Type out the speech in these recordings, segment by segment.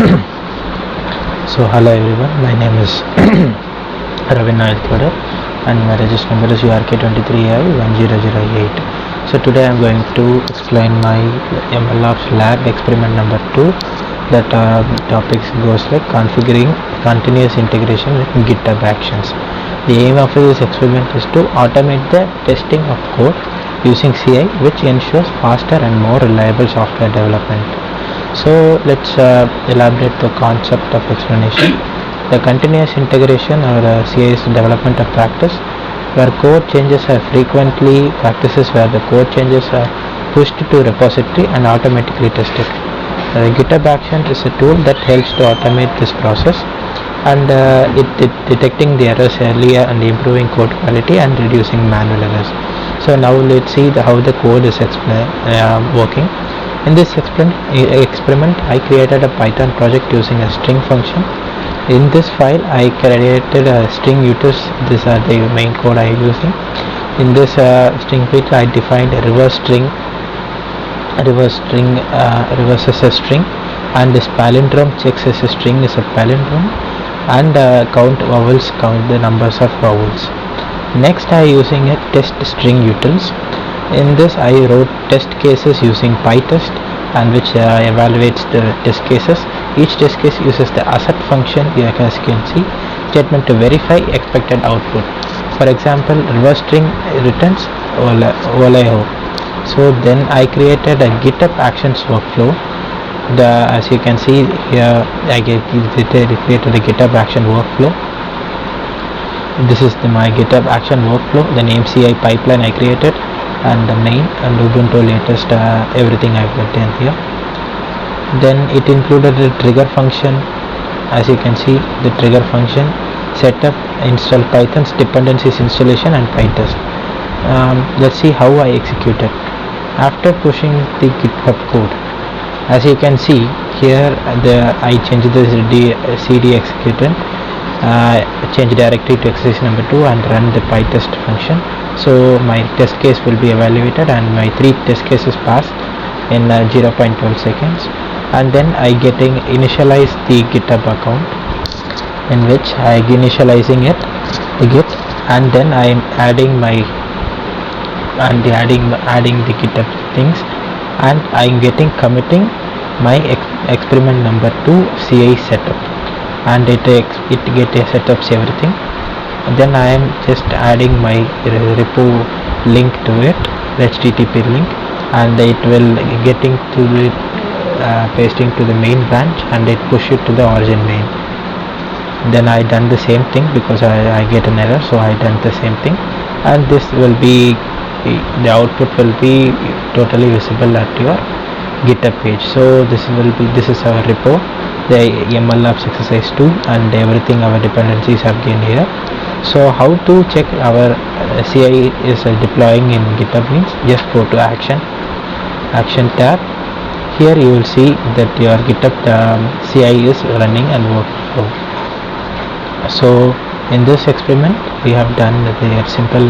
So hello everyone, my name is Ravina Elthoda and my register number is URK23I10008. So today I am going to explain my MLOP's lab experiment number 2. That topic goes like configuring continuous integration with GitHub Actions. The aim of this experiment is to automate the testing of code using CI, which ensures faster and more reliable software development. So let's elaborate the concept of explanation. The continuous integration or CI is development of practice where code changes are frequently practices where the code changes are pushed to repository and automatically tested. GitHub Action is a tool that helps to automate this process and it detecting the errors earlier and improving code quality and reducing manual errors. So now let's see how the code is working. In this experiment, I created a Python project using a string function. In this file, I created a string utils. These are the main code I am using. In this string bit, I defined a reverse reverses a string, and this palindrome checks as a string is a palindrome, and count the numbers of vowels. Next, I am using a test string utils. In this I wrote test cases using PyTest, and which evaluates the test cases. Each test case uses the asset function, as you can see, statement to verify expected output. For example, reverse string returns Oleho. So then I created a GitHub Actions workflow. As you can see here, I created a GitHub Action workflow. This is my GitHub Action workflow. The name CI pipeline I created, and the main and Ubuntu latest everything I've done here. Then it included the trigger function. As you can see, the trigger function setup, install Python's dependencies installation, and PyTest. Let's see how I execute it. After pushing the GitHub code, as you can see here, I changed the cd executant, change directory to exercise number 2 and run the PyTest function. So my test case will be evaluated and my 3 test cases passed in 0.12 seconds, and then I initialize the GitHub account, in which I initializing it the git, and then I am adding the GitHub things, and I am committing my experiment number 2 CI setup, and it setups everything. Then I am just adding my repo link to it, HTTP link, and it will getting to the pasting to the main branch, and it push it to the origin main. Then I done the same thing because I get an error, so I done the same thing, and this will be the output will be totally visible at your GitHub page. So this is our repo, the MLOP exercise 2, and everything our dependencies have been here. So how to check our CI is deploying in GitHub means just go to action tab. Here you will see that your GitHub CI is running and working. So in this experiment we have done the simple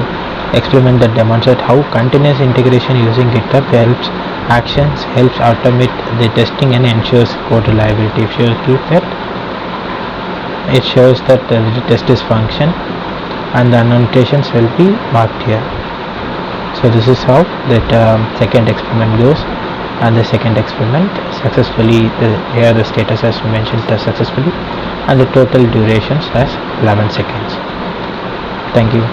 experiment that demonstrates how continuous integration using GitHub helps automate the testing and ensures code reliability. If you click that, it shows that the test is function and the annotations will be marked here. So this is how that second experiment goes, and the second experiment successfully, here the status has mentioned successfully, and the total durations as 11 seconds. Thank you.